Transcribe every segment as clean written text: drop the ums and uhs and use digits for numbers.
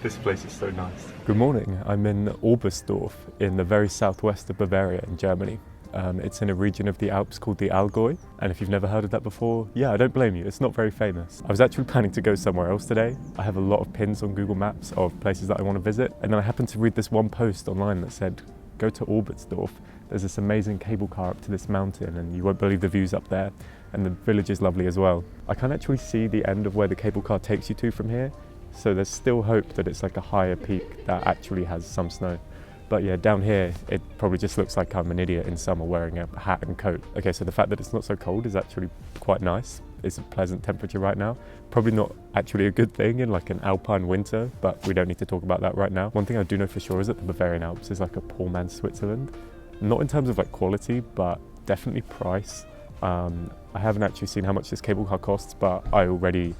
This place is so nice. Good morning. I'm in Oberstdorf in the very southwest of Bavaria in Germany. It's in a region of the Alps called the Allgäu, and if you've never heard of that before, yeah, I don't blame you, it's not very famous. I was actually planning to go somewhere else today. I have a lot of pins on Google Maps of places that I want to visit, and then I happened to read this one post online that said, go to Oberstdorf. There's this amazing cable car up to this mountain, and you won't believe the views up there, and the village is lovely as well. I can't actually see the end of where the cable car takes you to from here, so there's still hope that it's like a higher peak that actually has some snow. But yeah, down here, it probably just looks like I'm an idiot in summer wearing a hat and coat. Okay, so the fact that it's not so cold is actually quite nice. It's a pleasant temperature right now. Probably not actually a good thing in like an alpine winter, but we don't need to talk about that right now. One thing I do know for sure is that the Bavarian Alps is like a poor man's Switzerland. Not in terms of like quality, but definitely price. I haven't actually seen how much this cable car costs, but I already,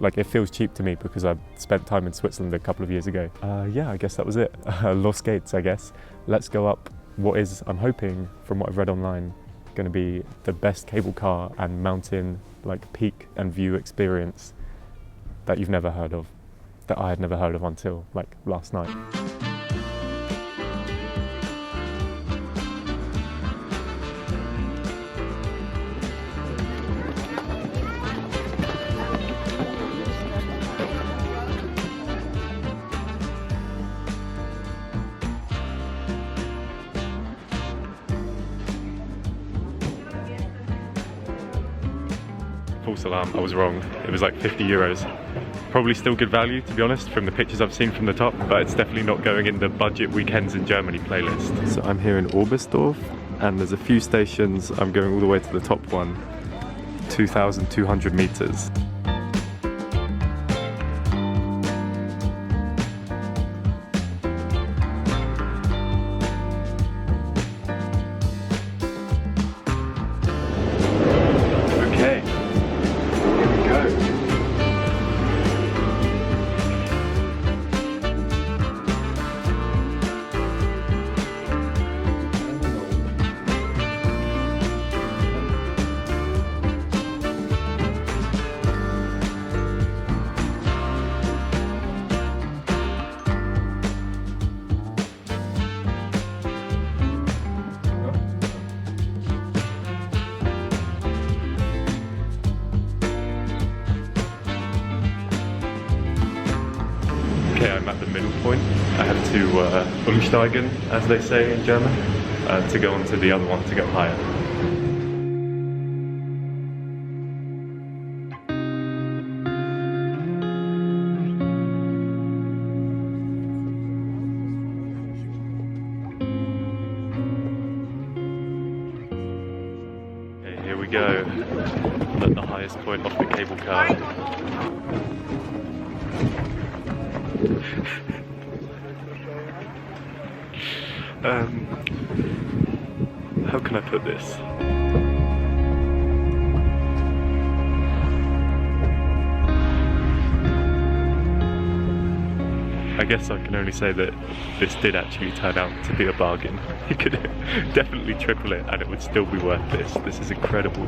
it feels cheap to me because I spent time in Switzerland a couple of years ago. Yeah, I guess that was it. Lost Gates, I guess. Let's go up what is, I'm hoping, from what I've read online, going to be the best cable car and mountain peak and view experience that you've never heard of, that I had never heard of until last night. False alarm, I was wrong. It was like 50 euros. Probably still good value, to be honest, from the pictures I've seen from the top, but it's definitely not going in the budget weekends in Germany playlist. So I'm here in Oberstdorf, and there's a few stations. I'm going all the way to the top one, 2,200 meters. Okay, I'm at the middle point. I have to umsteigen, as they say in German, to go on to the other one to go higher. Okay, here we go. I'm at the highest point off the cable car. How can I put this? I guess I can only say that this did actually turn out to be a bargain. You could definitely triple it and it would still be worth this. This is incredible.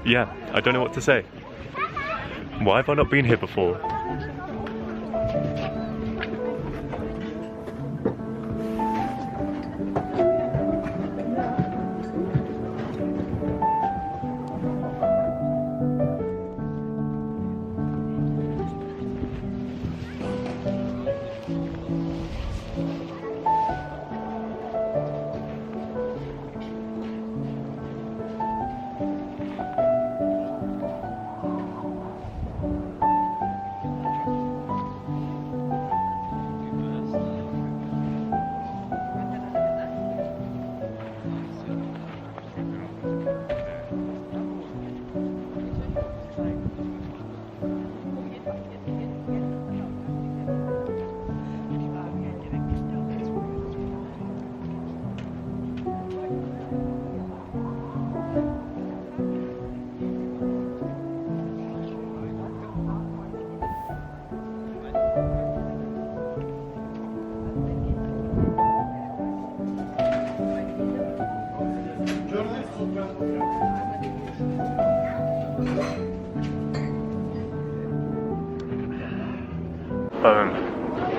Yeah, I don't know what to say. Why have I not been here before?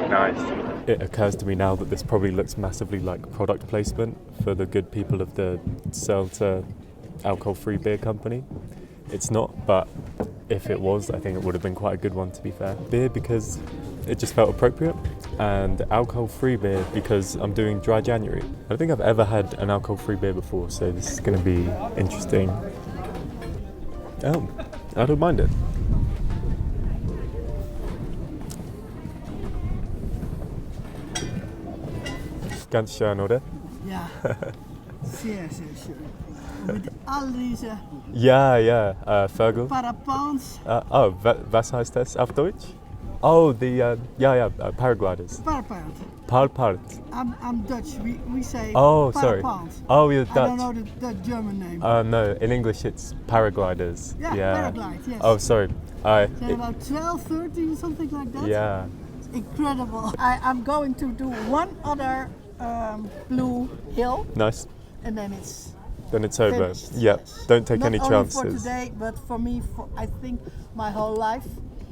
Nice. It occurs to me now that this probably looks massively like product placement for the good people of the Seltzer alcohol-free beer company. It's not, but if it was, I think it would have been quite a good one, to be fair. Beer because it just felt appropriate, and alcohol-free beer because I'm doing dry January. I don't think I've ever had an alcohol-free beer before, so this is going to be interesting. Oh, I don't mind it. Ganz schön, oder? Ja, sehr, sehr schön. Mit all diese Vögel. Parapans. Was heißt das auf Deutsch? Oh, the paragliders. Parapant. I'm Dutch. We say oh, sorry. Parapans. Oh, you're Dutch. I don't know the German name. No, in English it's paragliders. Yeah, paraglide, yes. Oh, sorry. They're about 12, 13, something like that. Yeah. It's incredible. I'm going to do one other blue hill. Nice. And then it's over. finished, Yeah. yes. Don't take any Not chances. only for today, but for me, I think my whole life.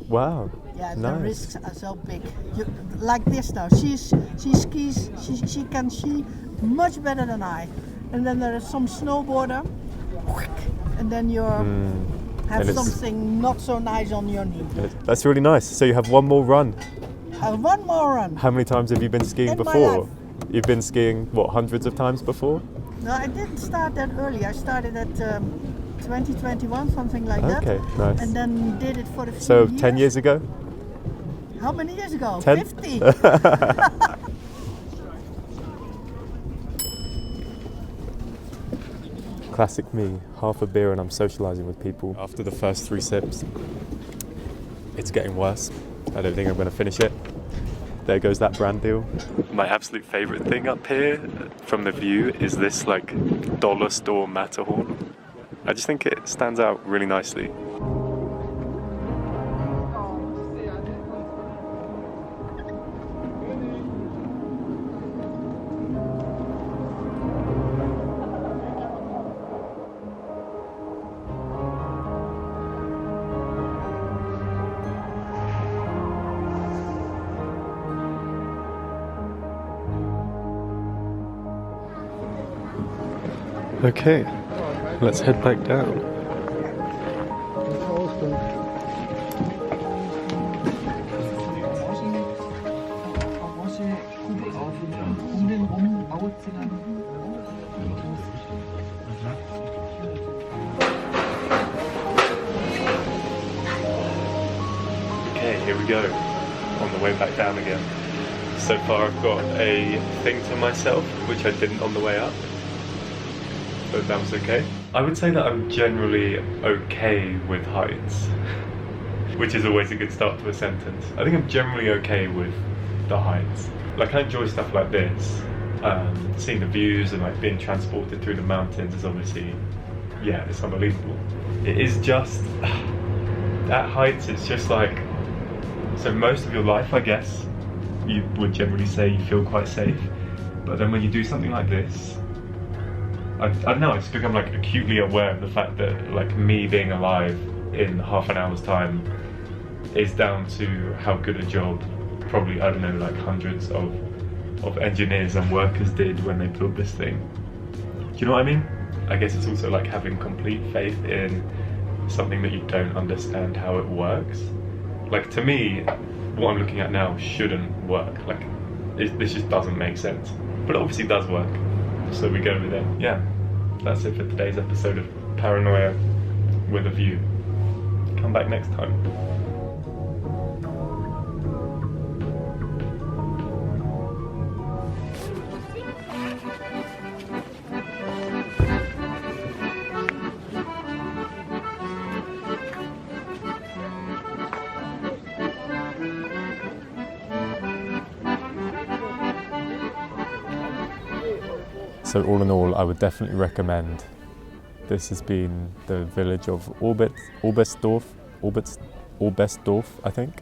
Wow. Yeah, nice. The risks are so big. Like this now, she skis, she can ski much better than I. And then there is some snowboarder, and then you have something not so nice on your knee. That's really nice. So you have one more run. One more run. How many times have you been skiing before? My life. You've been skiing, what, hundreds of times before? No, I didn't start that early. I started at 2021, something like that. Okay, nice. And then did it for a few years. So 10 years ago? How many years ago? 10? 50. Classic me, half a beer and I'm socialising with people. After the first 3 sips, it's getting worse. I don't think I'm going to finish it. There goes that brand deal. My absolute favourite thing up here from the view is this like dollar store Matterhorn. I just think it stands out really nicely. Okay, let's head back down. Okay, here we go, on the way back down again. So far I've got a thing to myself, which I didn't on the way up. But that was okay. I would say that I'm generally okay with heights, which is always a good start to a sentence. I think I'm generally okay with the heights. Like, I enjoy stuff like this. Seeing the views and like being transported through the mountains is obviously, yeah, it's unbelievable. It is just, at heights it's just like, so most of your life, I guess, you would generally say you feel quite safe. But then when you do something like this, I don't know, I just become like acutely aware of the fact that like me being alive in half an hour's time is down to how good a job probably, I don't know, like hundreds of engineers and workers did when they built this thing. Do you know what I mean? I guess it's also like having complete faith in something that you don't understand how it works. Like, to me, what I'm looking at now shouldn't work. Like, this just doesn't make sense. But it obviously does work. So we go with it. Yeah, that's it for today's episode of Paranoia with a View. Come back next time. So all in all, I would definitely recommend. This has been the village of Oberstdorf, I think.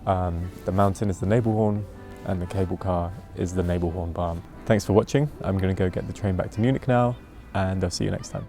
The mountain is the Nebelhorn and the cable car is the Nebelhornbahn. Thanks for watching. I'm going to go get the train back to Munich now, and I'll see you next time.